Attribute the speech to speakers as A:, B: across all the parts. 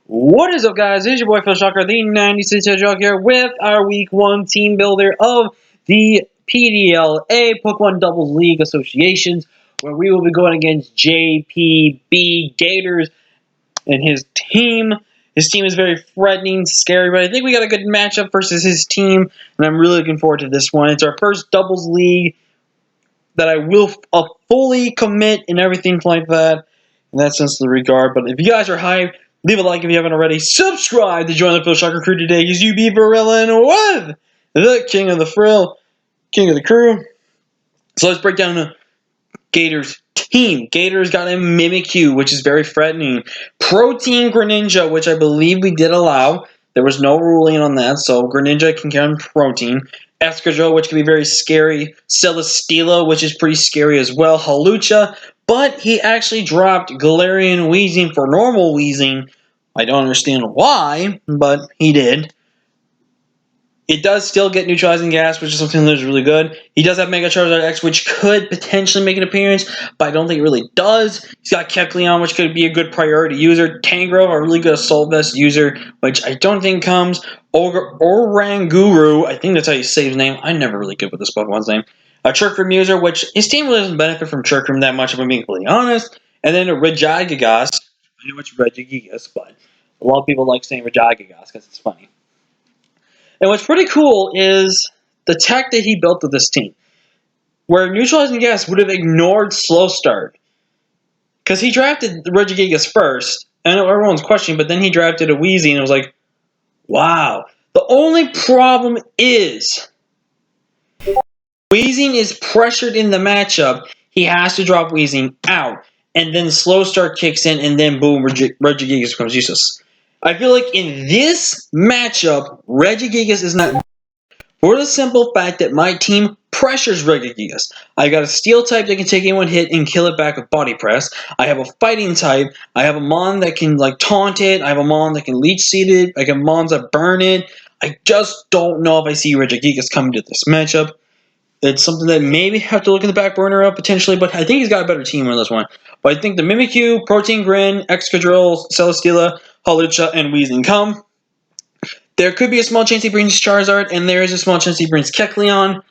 A: What is up, guys? It's your boy Phil Shocker, the 96 Hedgehog here with our Week 1 team builder of the PDLA, Pokemon Doubles League Associations, where we will be going against JPB Gators and his team. His team is very threatening, scary, but I think we got a good matchup versus his team, and I'm really looking forward to this one. It's our first Doubles League that I will fully commit and everything like that, in that sense of the regard. But if you guys are hyped, leave a like if you haven't already. Subscribe to join the Phil Shocker crew today, because you be Varillin with the king of the frill, king of the crew. So let's break down the Gators team. Gators got a Mimikyu, which is very threatening. Protein Greninja, which I believe we did allow. There was no ruling on that, so Greninja can count protein. Escadrille, which can be very scary. Celesteela, which is pretty scary as well. Halucha, but he actually dropped Galarian Weezing for normal Weezing. I don't understand why, but he did. It does still get neutralizing gas, which is something that is really good. He does have Mega Charizard X, which could potentially make an appearance, but I don't think it really does. He's got Kecleon, which could be a good priority user. Tangrowth, a really good Assault Vest user, which I don't think comes. Oranguru, I think that's how you say his name. I'm never really good with this Pokemon's name. A Trick Room user, which his team really doesn't benefit from Trick Room that much, if I'm being completely honest. And then a Regigigas. I know it's Regigigas, but a lot of people like saying Regigigas because it's funny. And what's pretty cool is the tech that he built with this team, where neutralizing gas would have ignored slow start. Because he drafted the Regigigas first, and I know everyone's questioning, but then he drafted a Weezing, and it was like, wow. The only problem is, Weezing is pressured in the matchup. He has to drop Weezing out, and then slow start kicks in, and then boom, Regigigas becomes useless. I feel like in this matchup, Regigigas is not, for the simple fact that my team pressures Regigigas. I got a Steel type that can take anyone hit and kill it back with Body Press. I have a Fighting type. I have a Mon that can taunt it. I have a Mon that can Leech Seed it. I have Mons that burn it. I just don't know if I see Regigigas coming to this matchup. It's something that maybe have to look in the back burner of potentially, but I think he's got a better team on this one. But I think the Mimikyu, Protein Grin, Excadrill, Celesteela, Halucha, and Weezing come. There could be a small chance he brings Charizard, and there is a small chance he brings Kecleon.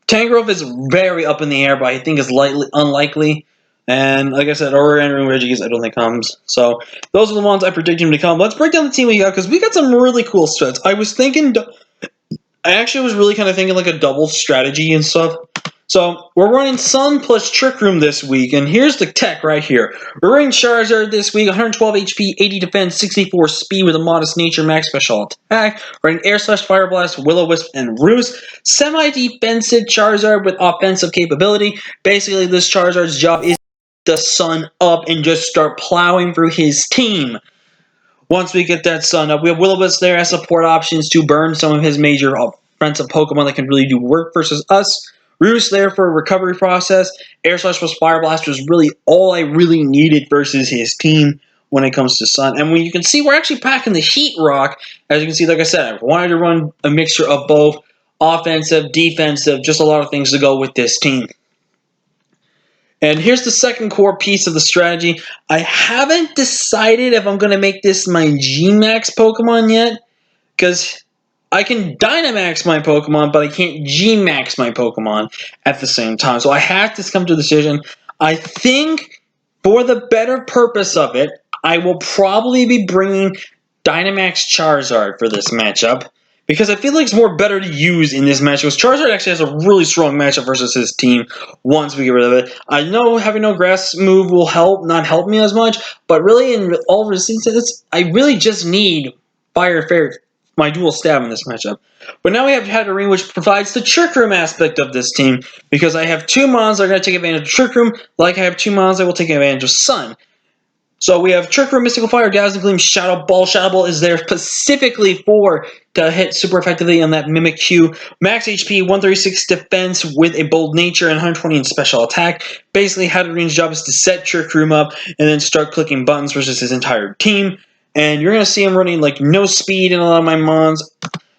A: Tangrowth is very up in the air, but I think is unlikely. And like I said, Oranguru and Regigigas I don't think comes. So those are the ones I predict him to come. Let's break down the team we got, because we got some really cool sets. I actually was really kind of thinking like a double strategy and stuff. So, we're running Sun plus Trick Room this week, and here's the tech right here. We're running Charizard this week, 112 HP, 80 defense, 64 speed with a modest nature, max special attack. We're running Air Slash, Fire Blast, Will-O-Wisp, and Roost. Semi-defensive Charizard with offensive capability. Basically, this Charizard's job is to Sun up and just start plowing through his team. Once we get that Sun up, we have Will-O-Wisp there as support options to burn some of his major offensive Pokemon that can really do work versus us. Roost there for a recovery process. Air Slash plus Fire Blast was really all I really needed versus his team when it comes to Sun. And when you can see, we're actually packing the Heat Rock. As you can see, like I said, I wanted to run a mixture of both offensive, defensive, just a lot of things to go with this team. And here's the second core piece of the strategy. I haven't decided if I'm going to make this my G-Max Pokemon yet, because I can Dynamax my Pokemon, but I can't G-Max my Pokemon at the same time. So I have to come to a decision. I think, for the better purpose of it, I will probably be bringing Dynamax Charizard for this matchup, because I feel like it's more better to use in this matchup. Because Charizard actually has a really strong matchup versus his team once we get rid of it. I know having no grass move will not help me as much, but really in all instances, I really just need Fire Fairy, my dual stab in this matchup. But now we have Hatterene, which provides the Trick Room aspect of this team, because I have two Mons that are going to take advantage of Trick Room, like I have two Mons that will take advantage of Sun. So we have Trick Room, Mystical Fire, Dazzling Gleam, Shadow Ball. Shadow Ball is there specifically to hit super effectively on that Mimikyu. Max HP, 136 defense with a bold nature and 120 in special attack. Basically, Hatterene's job is to set Trick Room up and then start clicking buttons versus his entire team. And you're going to see him running no speed in a lot of my Mons.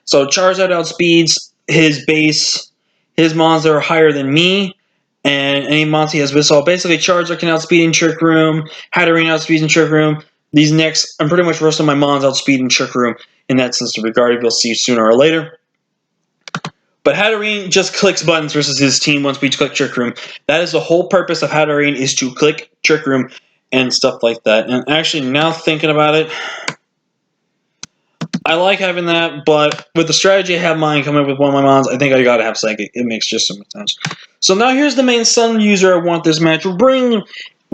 A: So Charizard outspeeds his base. His Mons are higher than me. And any Mons he has Whistle. Basically, Charizard can outspeed in Trick Room. Hatterene outspeeds in Trick Room. these next, I'm pretty much roasting my Mons outspeed and Trick Room in that sense of regard. We'll see sooner or later. But Hatterene just clicks buttons versus his team once we click Trick Room. That is the whole purpose of Hatterene, is to click Trick Room and stuff like that. And actually, now thinking about it, I like having that, but with the strategy I have mine coming up with one of my Mons, I think I gotta have Psychic. It makes just so much sense. So now here's the main Sun user I want this match. We'll bring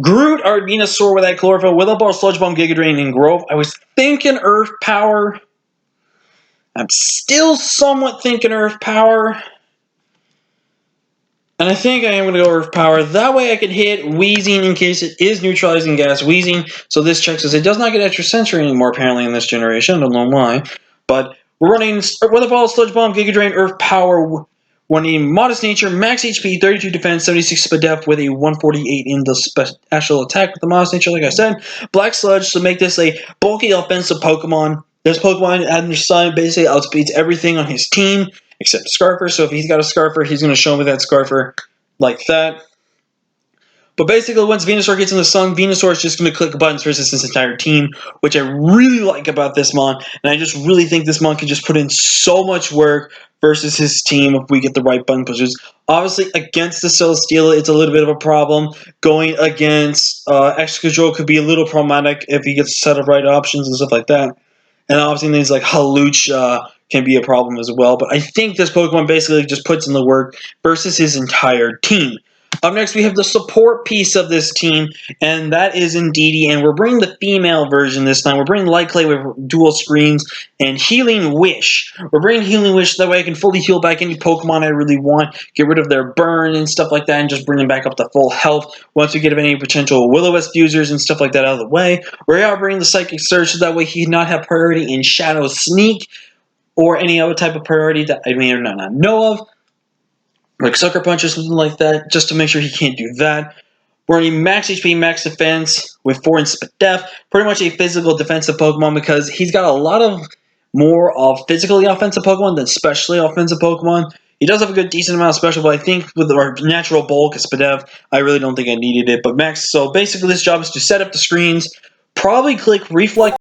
A: Groot, our Venusaur with that Chlorophyll, Willow Ball, Sludge Bomb, Giga Drain, and Grove. I was thinking Earth Power. I'm still somewhat thinking Earth Power. And I think I am going to go Earth Power. That way I can hit Wheezing in case it is neutralizing gas Wheezing. So this checks as it does not get extra sensory anymore apparently in this generation. I don't know why. But we're running Weather Ball, Sludge Bomb, Giga Drain, Earth Power. Running Modest Nature, Max HP, 32 Defense, 76 Speed Def with a 148 in the special attack with the Modest Nature, like I said. Black Sludge to make this a bulky offensive Pokemon. This Pokemon at your side basically outspeeds everything on his team except Scarfer. So if he's got a Scarfer, he's going to show me that Scarfer like that. But basically, once Venusaur gets in the sun, Venusaur is just going to click buttons versus his entire team, which I really like about this Mon. And I just really think this Mon can just put in so much work versus his team if we get the right button pushes. Obviously, against the Celesteela, it's a little bit of a problem. Going against Excadrill could be a little problematic if he gets a set of right options and stuff like that. And obviously things like Hawlucha can be a problem as well. But I think this Pokemon basically just puts in the work versus his entire team. Up next, we have the support piece of this team, and that is Indeedee. And we're bringing the female version this time. We're bringing Light Clay with dual screens and Healing Wish. We're bringing Healing Wish, that way I can fully heal back any Pokemon I really want, get rid of their burn and stuff like that, and just bring them back up to full health once we get any potential Will-O-Wisp users and stuff like that out of the way. We're going to bring the Psychic Surge, so that way he cannot have priority in Shadow Sneak or any other type of priority that I may or not know of, like Sucker Punch or something like that, just to make sure he can't do that. We're running Max HP, Max Defense with 4 in Speed Def. Pretty much a physical defensive Pokemon because he's got a lot of more of physically offensive Pokemon than specially offensive Pokemon. He does have a good decent amount of special, but I think with our natural bulk, Speed Def, I really don't think I needed it. But Max, so basically this job is to set up the screens, probably click Reflect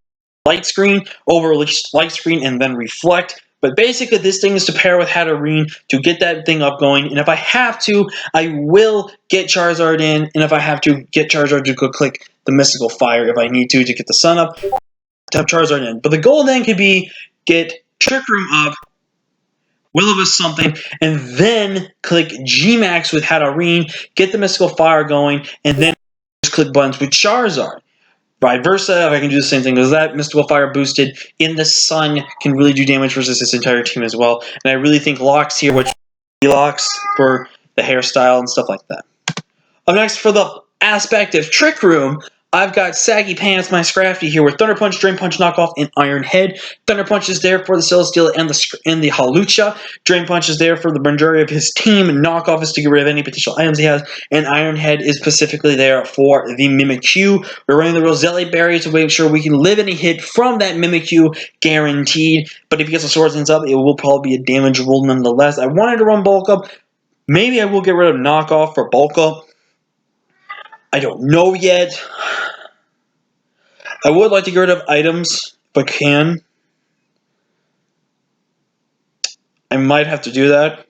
A: Light Screen over Light Screen and then Reflect. But basically, this thing is to pair with Hatterene to get that thing up going. And if I have to, I will get Charizard in. And if I have to, get Charizard to go click the Mystical Fire if I need to get the sun up, to have Charizard in. But the goal then could be get Trick Room up, Will-O-Wisp something, and then click G-Max with Hatterene, get the Mystical Fire going, and then just click buttons with Charizard. Vice versa, if I can do the same thing as that, Mystical Fire boosted in the sun can really do damage versus this entire team as well. And I really think Locks here, which Locks for the hairstyle and stuff like that. Up next, for the aspect of Trick Room, I've got Saggy Pants, my Scrafty here with Thunder Punch, Drain Punch, Knockoff, and Iron Head. Thunder Punch is there for the Celesteela and the Hawlucha. Drain Punch is there for the majority of his team. Knockoff is to get rid of any potential items he has. And Iron Head is specifically there for the Mimikyu. We're running the Roselli Berry to make sure we can live any hit from that Mimikyu guaranteed. But if he gets the Swords Dance up, it will probably be a damage roll nonetheless. I wanted to run Bulk Up. Maybe I will get rid of Knockoff for Bulk Up. I don't know yet. I would like to get rid of items, if I can. I might have to do that.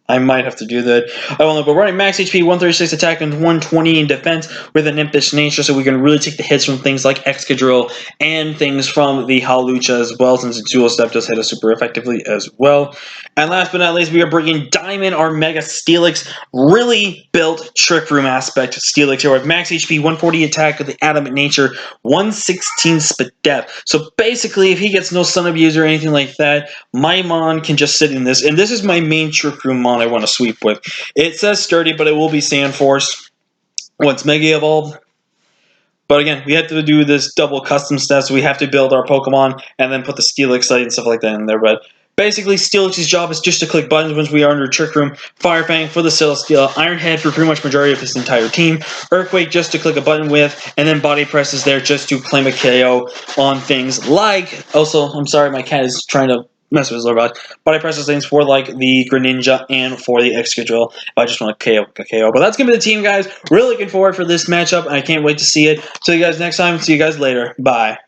A: I don't know, but running max HP, 136 attack, and 120 in defense with an impish nature, so we can really take the hits from things like Excadrill and things from the Hawlucha as well, since the Dual Step does hit us super effectively as well. And last but not least, we are bringing Diamond, our Mega Steelix, really built Trick Room aspect of Steelix here with max HP, 140 attack with the Adamant Nature, 116 Speed Def. So basically, if he gets no Sun Abuse or anything like that, my Mon can just sit in this, and this is my main Trick Room Mon I want to sweep with. It says Sturdy, but it will be Sand Force once Mega Evolved. But again, we have to do this double custom stuff, so we have to build our Pokemon and then put the Steelix site and stuff like that in there. But basically, Steelix's job is just to click buttons once we are under Trick Room. Fire Fang for the Celesteela, Iron Head for pretty much majority of his entire team, Earthquake just to click a button with, and then Body Press is there just to claim a KO on things like... Also, I'm sorry, my cat is trying to mess with his low guard. But I press those things for like the Greninja and for the Excadrill. I just want to KO. But that's gonna be the team, guys. Really looking forward for this matchup, and I can't wait to see it. See you guys next time. See you guys later. Bye.